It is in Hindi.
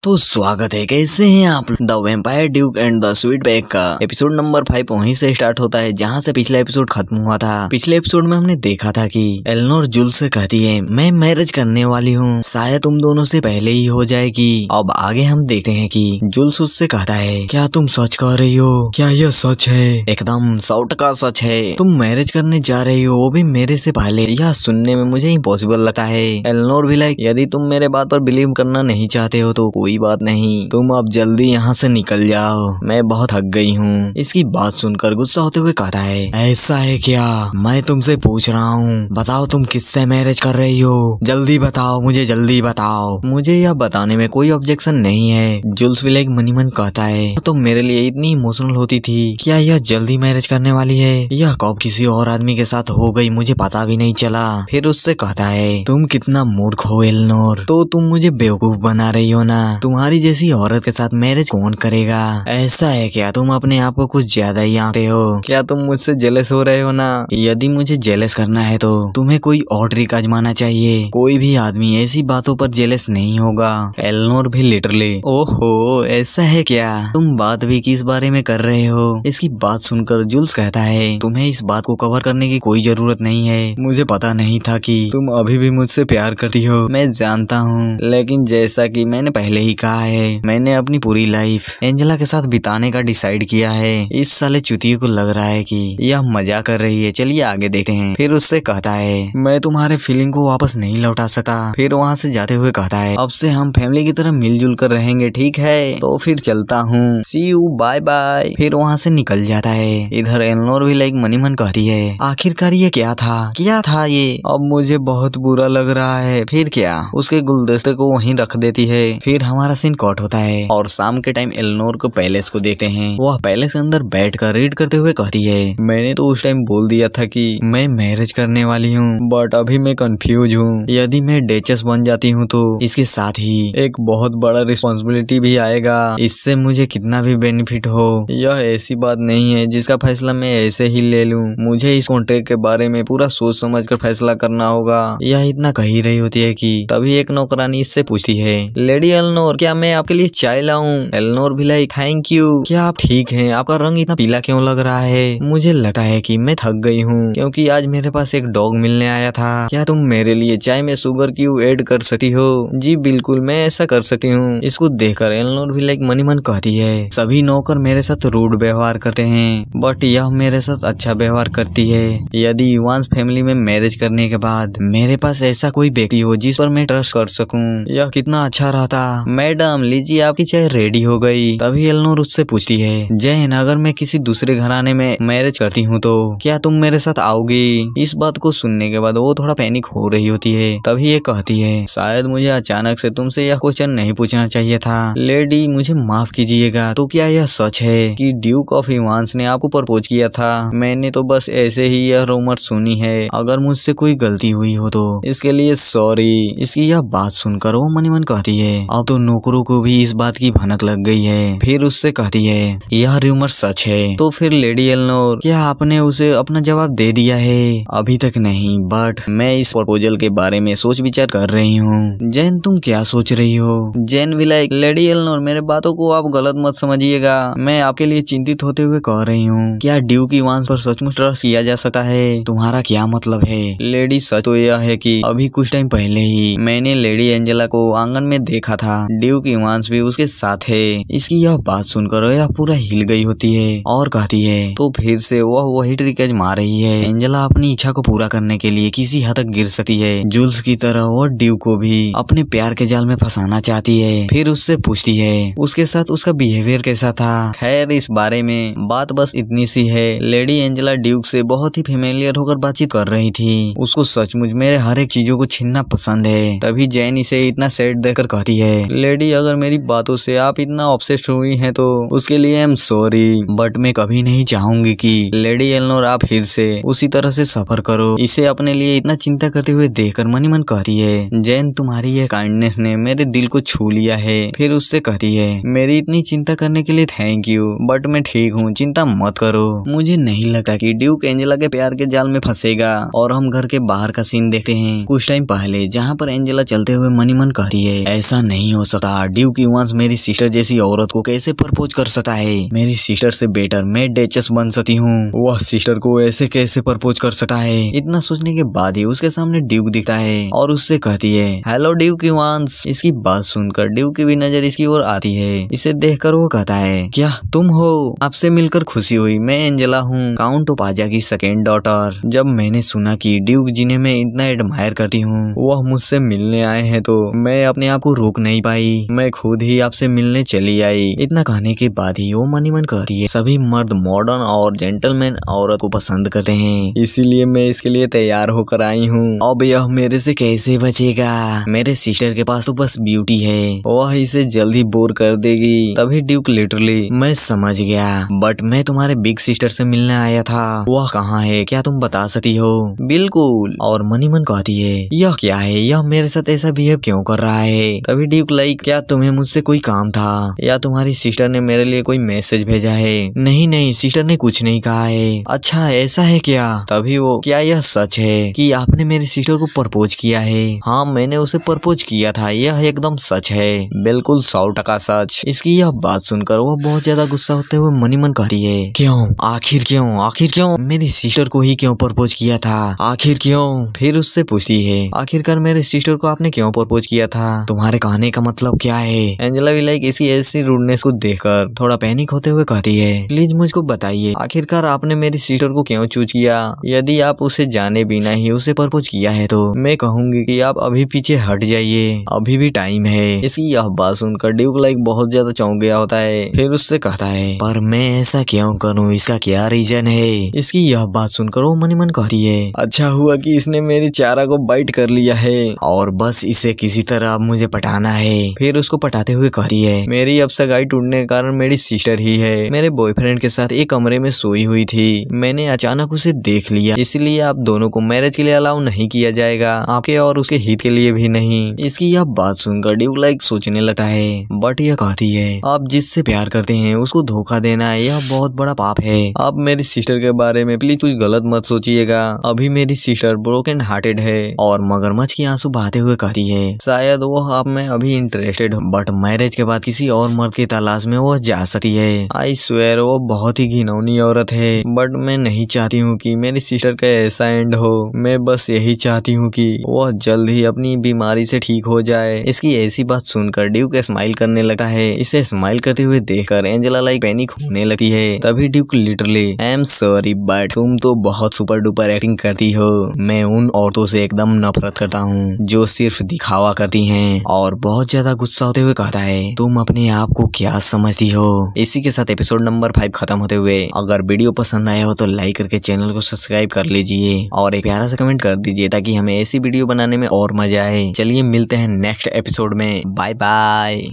तो स्वागत है, कैसे हैं आप। The vampire Duke and the sweet bag का एपिसोड नंबर 5 वहीं से स्टार्ट होता है जहां से पिछला एपिसोड खत्म हुआ था। पिछले एपिसोड में हमने देखा था कि एलेनोर जुल्स से कहती है मैं मैरिज करने वाली हूँ, शायद तुम दोनों से पहले ही हो जाएगी। अब आगे हम देखते हैं कि जुल्स उससे कहता है क्या तुम सच कह रही हो, क्या यह सच है? एकदम 100% सच है, तुम मैरिज करने जा रही हो, वो भी मेरे से पहले। यह सुनने में मुझे इम्पॉसिबल लगता है। एलेनोर भी लाइक यदि तुम मेरे बात पर बिलीव करना नहीं चाहते हो तो कोई बात नहीं, तुम अब जल्दी यहाँ से निकल जाओ, मैं बहुत थक गई हूँ। इसकी बात सुनकर गुस्सा होते हुए कहता है ऐसा है क्या, मैं तुमसे पूछ रहा हूँ, बताओ तुम किससे मैरिज कर रही हो, जल्दी बताओ, मुझे जल्दी बताओ। मुझे यह बताने में कोई ऑब्जेक्शन नहीं है। जुल्स भी लाइक मनी मन कहता है तुम मेरे लिए इतनी इमोशनल होती थी, क्या यह जल्दी मैरिज करने वाली है? यह कब किसी और आदमी के साथ हो गई मुझे पता भी नहीं चला। फिर उससे कहता है तुम कितना मूर्ख हो एलेनोर, तो तुम मुझे बेवकूफ बना रही हो ना, तुम्हारी जैसी औरत के साथ मैरिज कौन करेगा? ऐसा है क्या, तुम अपने आप को कुछ ज्यादा ही आते हो, क्या तुम मुझसे जेलस हो रहे हो ना? यदि मुझे जेलस करना है तो तुम्हें कोई और ट्रिक आजमाना चाहिए, कोई भी आदमी ऐसी बातों पर जेलस नहीं होगा। एलेनोर भी लिटरली ओहो ऐसा है क्या, तुम बात भी किस बारे में कर रहे हो? इसकी बात सुनकर जुल्स कहता है तुम्हें इस बात को कवर करने की कोई जरूरत नहीं है, मुझे पता नहीं था कि तुम अभी भी मुझसे प्यार करती हो, मैं जानता हूँ, लेकिन जैसा कि मैंने पहले ही कहा है मैंने अपनी पूरी लाइफ एंजेला के साथ बिताने का डिसाइड किया है। इस साले चुतिये को लग रहा है कि यह मजाक कर रही है, चलिए आगे देखते हैं। फिर उससे कहता है मैं तुम्हारे फीलिंग को वापस नहीं लौटा सका। फिर वहाँ से जाते हुए कहता है अब से हम फैमिली की तरह मिलजुल कर रहेंगे, ठीक है? तो फिर चलता हूँ, सी यू, बाय बाय। फिर वहाँ से निकल जाता है। इधर एलेनोर भी लाइक मनी मन कहती है आखिरकार ये क्या था ये, अब मुझे बहुत बुरा लग रहा है। फिर क्या, उसके गुलदस्ते को वहीं रख देती है। फिर हमारा सीन कट होता है और शाम के टाइम एलेनोर को पैलेस को देखते हैं। वह पैलेस के अंदर बैठकर रीड करते हुए कहती है मैंने तो उस टाइम बोल दिया था कि मैं मैरिज करने वाली हूँ, बट अभी मैं कंफ्यूज हूँ। यदि मैं डेचेस बन जाती हूँ तो इसके साथ ही एक बहुत बड़ा रिस्पॉन्सिबिलिटी भी आएगा, इससे मुझे कितना भी बेनिफिट हो। यह ऐसी बात नहीं है जिसका फैसला मैं ऐसे ही ले लूँ, मुझे इस कॉन्ट्रैक्ट के बारे में पूरा सोच समझ कर फैसला करना होगा। यह इतना कह ही रही होती है कि तभी एक नौकरानी इससे पूछती है लेडी एलेनोर क्या मैं आपके लिए चाय लाऊं? एलेनोर भी लाइक थैंक यू, क्या आप ठीक हैं? आपका रंग इतना पीला क्यों लग रहा है? मुझे लगता है कि मैं थक गई हूँ क्योंकि आज मेरे पास एक डॉग मिलने आया था, क्या तुम मेरे लिए चाय में शुगर क्यूब ऐड कर सकती हो? जी बिल्कुल, मैं ऐसा कर सकती हूँ। इसको देखकर एलेनोर भी लाइक मनी मन कहती है सभी नौकर मेरे साथ रूड व्यवहार करते हैं, बट यह मेरे साथ अच्छा व्यवहार करती है। यदि इवांस फैमिली में मैरिज करने के बाद मेरे पास ऐसा कोई व्यक्ति हो जिस पर मैं ट्रस्ट कर सकूं, यह कितना अच्छा रहता। मैडम लीजिए आपकी चाय रेडी हो गई। तभी एलेनोर उससे पूछती है जैन अगर मैं किसी दूसरे घराने में मैरिज करती हूँ तो क्या तुम मेरे साथ आओगी? इस बात को सुनने के बाद वो थोड़ा पैनिक हो रही होती है। तभी ये कहती है शायद मुझे अचानक से तुमसे यह क्वेश्चन नहीं पूछना चाहिए था। लेडी मुझे माफ कीजिएगा, तो क्या यह सच है कि ड्यूक ऑफ इवांस ने आपको प्रपोज किया था? मैंने तो बस ऐसे ही यह रूमर सुनी है, अगर मुझसे कोई गलती हुई हो तो इसके लिए सॉरी। इसकी यह बात सुनकर वो मनी मन कहती है अब तो नौकरों को भी इस बात की भनक लग गई है। फिर उससे कहती है यह रूमर सच है, तो फिर लेडी एलेनोर क्या आपने उसे अपना जवाब दे दिया है? अभी तक नहीं, बट मैं इस प्रपोजल के बारे में सोच विचार कर रही हूँ। जैन तुम क्या सोच रही हो? जैन भी लाइक लेडी एलेनोर मेरे बातों को आप गलत मत समझिएगा, मैं आपके लिए चिंतित होते हुए कह रही हूँ क्या ड्यूक इवांस पर सचमुच ट्रस्ट किया जा सकता है? तुम्हारा क्या मतलब है? लेडी सच तो यह है कि अभी कुछ टाइम पहले ही मैंने लेडी एंजेला को आंगन में देखा था, ड्यूक इवांस भी उसके साथ है। इसकी यह बात सुनकर यह पूरा हिल गई होती है और कहती है तो फिर से वह वही ट्रिक आजमा रही है। एंजेला अपनी इच्छा को पूरा करने के लिए किसी हद तक गिर सकती है, जुल्स की तरह वो ड्यूक को भी अपने प्यार के जाल में फंसाना चाहती है। फिर उससे पूछती है उसके साथ उसका बिहेवियर कैसा था? खैर इस बारे में बात बस इतनी सी है, लेडी एंजेला ड्यूक से बहुत ही फेमिलियर होकर बातचीत कर रही थी, उसको सचमुच मेरे हर एक चीजों को छीनना पसंद है। तभी जैन इसे इतना सैड देखकर कहती है लेडी अगर मेरी बातों से आप इतना ऑब्सेस्ड हुई हैं तो उसके लिए आई एम सॉरी, बट मैं कभी नहीं चाहूंगी कि लेडी एलेनोर आप फिर से उसी तरह से सफर करो। इसे अपने लिए इतना चिंता करते हुए देखकर मनी मन कहती है जैन तुम्हारी यह काइंडनेस ने मेरे दिल को छू लिया है। फिर उससे कहती है मेरी इतनी चिंता करने के लिए थैंक यू, बट मैं ठीक हूँ, चिंता मत करो। मुझे नहीं लगता कि ड्यूक एंजेला के प्यार के जाल में फंसेगा। और हम घर के बाहर का सीन देखते हैं कुछ टाइम पहले, जहाँ पर एंजेला चलते हुए मनी मन कहती है ऐसा नहीं हो सकता। ड्यूक इवांस मेरी सिस्टर जैसी औरत को कैसे प्रपोज कर सकता है? मेरी सिस्टर से बेटर मैं डचेस बन सकती हूँ, वह सिस्टर को ऐसे कैसे प्रपोज कर सकता है? इतना सोचने के बाद ही उसके सामने ड्यूक दिखता है और उससे कहती है, हेलो ड्यूक इवांस। इसकी बात सुनकर ड्यूक की भी नजर इसकी ओर आती है। इसे देखकर वो कहता है, क्या तुम हो? आपसे मिलकर खुशी हुई। मैं एंजेला हूँ, काउंट ओपाजा की सेकेंड डॉटर। जब मैंने सुना कि ड्यूक जिन्हें मैं इतना एडमायर करती हूँ वह मुझसे मिलने आए हैं तो मैं अपने आप को रोक नहीं पाई, मैं खुद ही आपसे मिलने चली आई। इतना कहने के बाद ही वो मन ही मन कहती है, सभी मर्द मॉडर्न और जेंटलमैन औरत को पसंद करते हैं, इसीलिए मैं इसके लिए तैयार होकर आई हूँ। अब यह मेरे से कैसे बचेगा? मेरे सिस्टर के पास तो बस ब्यूटी है, वह इसे जल्दी बोर कर देगी। तभी ड्यूक लिटरली, मैं समझ गया, बट मैं तुम्हारे बिग सिस्टर से मिलने आया था, वह कहाँ है? क्या तुम बता सकती हो? बिल्कुल। और मनी मन कहती है, यह क्या है? यह मेरे साथ ऐसा बिहेव क्यों कर रहा है? तभी ड्यूक लाइक, क्या तुम्हें मुझसे कोई काम था या तुम्हारी सिस्टर ने मेरे लिए कोई मैसेज भेजा है? नहीं नहीं, सिस्टर ने कुछ नहीं कहा है। अच्छा ऐसा है क्या? तभी वो, क्या यह सच है कि आपने मेरी सिस्टर को प्रपोज किया है? हाँ मैंने उसे प्रपोज किया था, यह एकदम सच है, बिल्कुल 100% सच। इसकी यह बात सुनकर वो बहुत ज्यादा गुस्सा होते हुए मनी मन कहती है, क्यों? आखिर क्यों? मेरी सिस्टर को ही क्यों प्रपोज किया था? आखिर क्यों? फिर उससे पूछती है, आखिरकार मेरे सिस्टर को आपने क्यों प्रपोज किया था? तुम्हारे कहने का मतलब क्या है? एंजेला भी लाइक इसकी ऐसी रूडनेस को देखकर थोड़ा पैनिक होते हुए कहती है, प्लीज मुझको बताइए, आखिरकार आपने मेरी सिस्टर को क्यों चूज किया? यदि आप उसे जाने बिना ही उसे प्रपोज किया है तो मैं कहूंगी कि आप अभी पीछे हट जाइए, अभी भी टाइम है। इसकी यह बात सुनकर ड्यूक लाइक बहुत ज्यादा चौंक गया होता है। फिर उससे कहता है, पर मैं ऐसा क्यों करूँ? इसका क्या रीजन है? इसकी यह बात सुनकर वो मनी मन कहती है, अच्छा हुआ कि इसने मेरी चारा को बाइट कर लिया है और बस इसे किसी तरह मुझे पटाना है। फिर उसको पटाते हुए कहती है, मेरी अब सगाई टूटने के कारण मेरी सिस्टर ही है, मेरे बॉयफ्रेंड के साथ एक कमरे में सोई हुई थी, मैंने अचानक उसे देख लिया, इसलिए आप दोनों को मैरिज के लिए अलाउ नहीं किया जाएगा, आपके और उसके हित के लिए भी नहीं। इसकी यह बात सुनकर ड्यूक लाइक सोचने लगता है, बट यह कहती है, आप जिससे प्यार करते हैं उसको धोखा देना यह बहुत बड़ा पाप है। आप मेरी सिस्टर के बारे में प्लीज कुछ गलत मत सोचिएगा, अभी मेरी सिस्टर ब्रोकन हार्टेड है। और मगरमच्छ की आंसू बहाते हुए कहती है, शायद वो आप में अभी इंटरेस्टेड, बट मैरिज के बाद किसी और मर्द की तलाश में वो जा सकती है। आई स्वेयर वो बहुत ही घिनौनी औरत है, बट मैं नहीं चाहती हूँ कि मेरी सिस्टर का ऐसा एंड हो। मैं बस यही चाहती हूँ कि वह जल्द ही अपनी बीमारी से ठीक हो जाए। इसकी ऐसी बात सुनकर ड्यूक स्माइल करने लगता है। इसे स्माइल करते हुए देखकर एंजेला लाइक पैनिक होने लगती है। तभी Duke literally, I am sorry but तुम तो बहुत सुपर डुपर एक्टिंग करती हो। मैं उन औरतों से एकदम नफरत करता हूँ जो सिर्फ दिखावा करती हैं। और बहुत ज्यादा गुस्सा होते हुए कहता है, तुम अपने आप को क्या समझती हो? इसी के साथ एपिसोड नंबर 5 खत्म होते हुए, अगर वीडियो पसंद आया हो तो लाइक करके चैनल को सब्सक्राइब कर लीजिए और एक प्यारा सा कमेंट कर दीजिए ताकि हमें ऐसी वीडियो बनाने में और मजा आए। चलिए मिलते हैं नेक्स्ट एपिसोड में, बाय बाय।